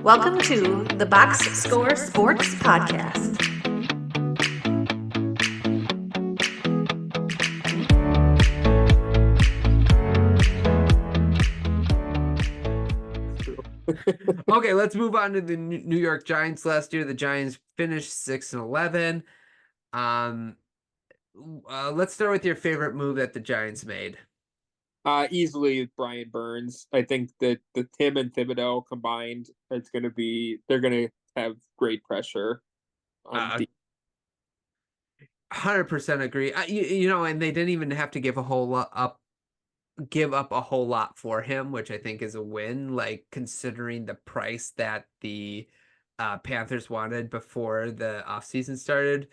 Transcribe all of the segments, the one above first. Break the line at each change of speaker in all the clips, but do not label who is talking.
Welcome to the Box Score Sports Podcast.
Okay, let's move on to the New York Giants. Last year, the Giants finished 6-11. Let's start with your favorite move that the Giants made.
Easily Brian Burns. I think that the Tim and Thibodeau combined, they're gonna have great pressure on
100% agree. And they didn't even have to give up a whole lot for him, which I think is a win, like considering the price that the Panthers wanted before the offseason started.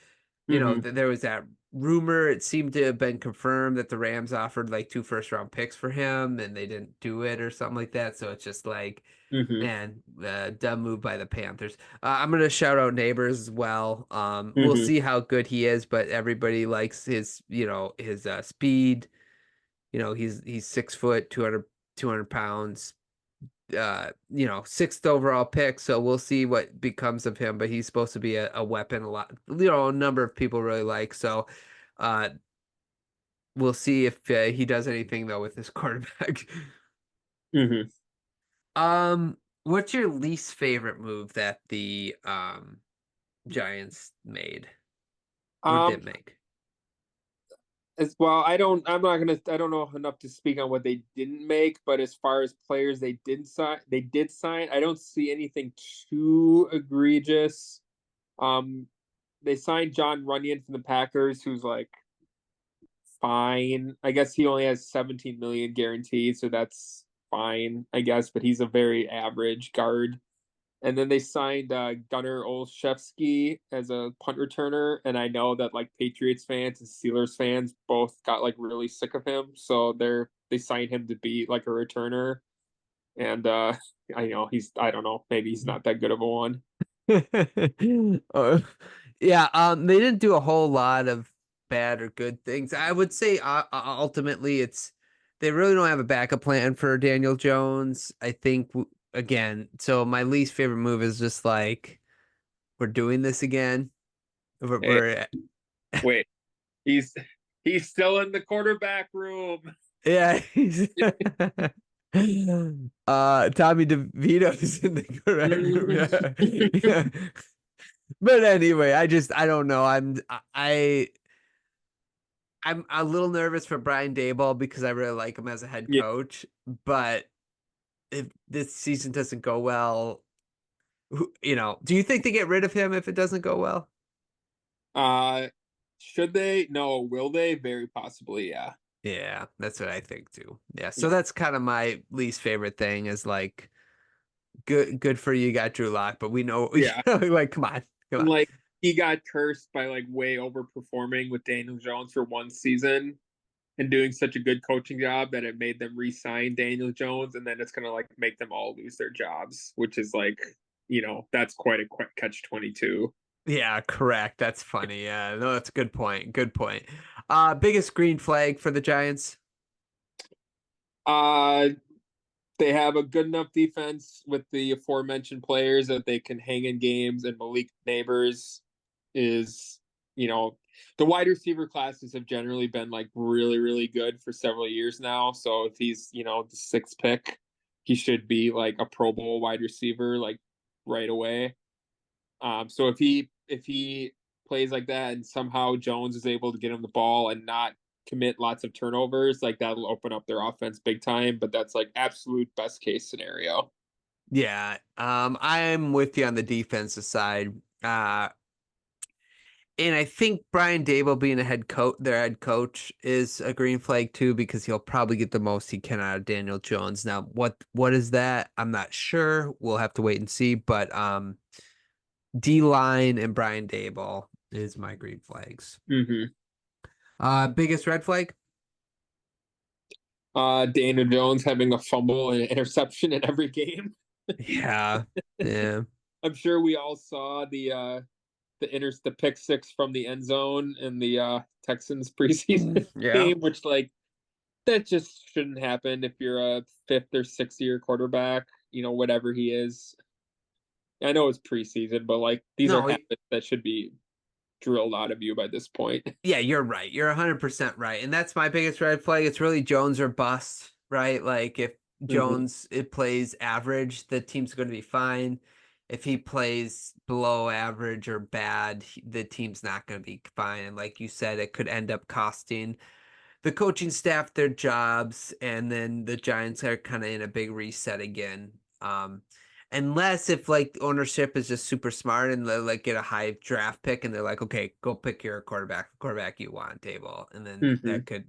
There was that rumor. It seemed to have been confirmed that the Rams offered like 2 first-round picks for him and they didn't do it or something like that. So it's just like, man, dumb move by the Panthers. I'm going to shout out Neighbors as well. We'll see how good he is, but everybody likes his speed. He's 6 foot, 200 pounds, 6th overall pick. So we'll see what becomes of him, but he's supposed to be a weapon a number of people really like. So we'll see if he does anything though with his quarterback. What's your least favorite move that the Giants made or did make?
As well, I don't know enough to speak on what they didn't make, but as far as players they did sign, I don't see anything too egregious. They signed John Runyon from the Packers, who's like fine. I guess he only has 17 million guaranteed, so that's fine, I guess, but he's a very average guard. And then they signed Gunnar Olszewski as a punt returner, and I know that like Patriots fans and Steelers fans both got like really sick of him, so they signed him to be like a returner. And I don't know, maybe he's not that good of a one.
Yeah, they didn't do a whole lot of bad or good things. I would say ultimately they really don't have a backup plan for Daniel Jones. I think again, so my least favorite move is just like we're doing this again.
Wait, he's still in the quarterback room.
Yeah, Tommy DeVito's in the correct room. Yeah. But anyway, I don't know. I'm a little nervous for Brian Daboll because I really like him as a head coach. But if this season doesn't go well, do you think they get rid of him if it doesn't go well?
Should they? No. Will they? Very possibly, yeah.
Yeah, that's what I think too. Yeah, so that's kind of my least favorite thing is like, good for you, got Drew Lock, but we know, like, come on.
Like he got cursed by like way overperforming with Daniel Jones for one season and doing such a good coaching job that it made them re-sign Daniel Jones, and then it's gonna like make them all lose their jobs, which is like, that's quite a catch-22.
Yeah, correct. That's funny. Yeah, no, that's a good point. Good point. Biggest green flag for the Giants?
They have a good enough defense with the aforementioned players that they can hang in games, and Malik Neighbors is, the wide receiver classes have generally been like really, really good for several years now. So if he's, the 6th pick, he should be like a Pro Bowl wide receiver like right away. So if he plays like that and somehow Jones is able to get him the ball and not commit lots of turnovers, like that'll open up their offense big time. But that's like absolute best case scenario.
Yeah, I'm with you on the defensive side. And I think Brian Daboll being their head coach is a green flag too, because he'll probably get the most he can out of Daniel Jones. Now, what is that? I'm not sure. We'll have to wait and see. But D-line and Brian Daboll is my green flags. Biggest red flag?
Daniel Jones having a fumble and an interception in every game.
Yeah.
I'm sure we all saw the pick 6 from the end zone in the Texans preseason game, which like that just shouldn't happen if you're a 5th or 6th year quarterback, whatever he is. I know it's preseason, but like these
No,
are habits that should be drilled out of you by this point.
Yeah, you're right. You're 100% right. And that's my biggest red flag. It's really Jones or bust, right? Like if Jones it plays average, the team's going to be fine. If he plays below average or bad, the team's not going to be fine. And like you said, it could end up costing the coaching staff their jobs, and then the Giants are kind of in a big reset again. Unless if like ownership is just super smart and they like get a high draft pick and they're like, okay, go pick your quarterback you want, table, and then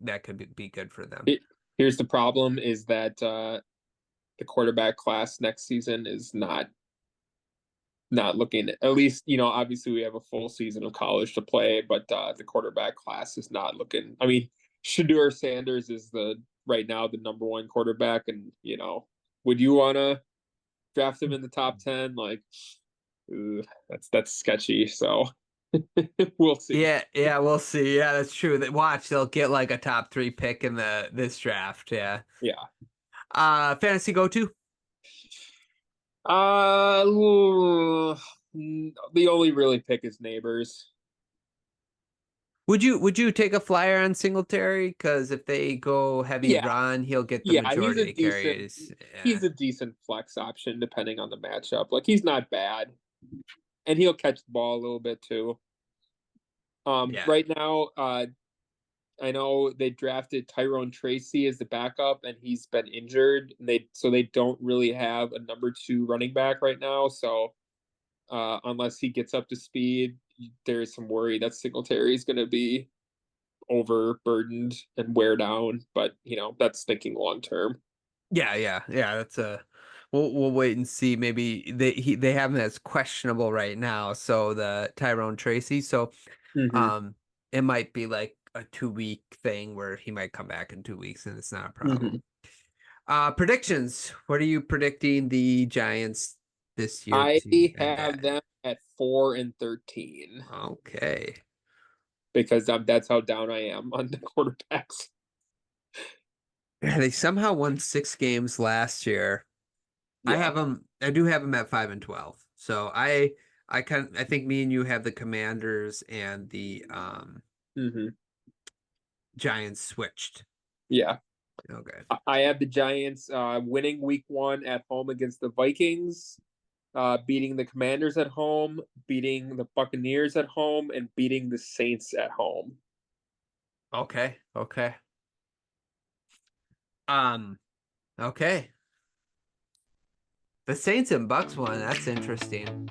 that could be good for them.
Here's the problem: is that the quarterback class next season is not looking. At least obviously we have a full season of college to play, but the quarterback class is not looking. I mean, Shedeur Sanders is right now the number one quarterback, and would you want to draft him in the top 10? Like, that's sketchy. So we'll see.
Yeah, we'll see. Yeah, that's true. Watch, they'll get like a top 3 pick in this draft. Yeah. Fantasy go-to.
The only really pick is Neighbors.
Would you take a flyer on Singletary? Because if they go heavy run, he'll get the majority of the carries.
He's a decent flex option depending on the matchup. Like, he's not bad, and he'll catch the ball a little bit too. Right now, I know they drafted Tyrone Tracy as the backup, and he's been injured. So they don't really have a number 2 running back right now. So unless he gets up to speed, there is some worry that Singletary is going to be overburdened and wear down. But that's thinking long term.
Yeah. That's we'll wait and see. Maybe they have him as questionable right now. So the Tyrone Tracy. So it might be like a 2-week thing where he might come back in 2 weeks and it's not a problem. Predictions. What are you predicting the Giants this year?
I have them at 4-13.
Okay.
Because that's how down I am on the quarterbacks.
Yeah, they somehow won 6 games last year. Yeah. I do have them at 5-12. So I think me and you have the Commanders and the Giants switched.
Yeah.
Okay.
I have the Giants winning week 1 at home against the Vikings, beating the Commanders at home, beating the Buccaneers at home, and beating the Saints at home.
Okay. Okay. The Saints and Bucks one, that's interesting.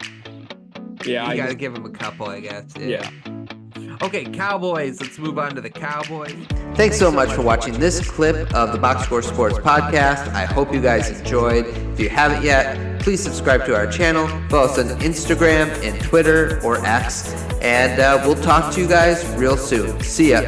Yeah,
you got to give them a couple, I guess.
Yeah.
Okay, Cowboys. Let's move on to the Cowboys. Thanks so much for watching this clip of the Box Score Sports Podcast. I hope you guys enjoyed. If you haven't yet, please subscribe to our channel. Follow us on Instagram and Twitter or X. And we'll talk to you guys real soon. See ya.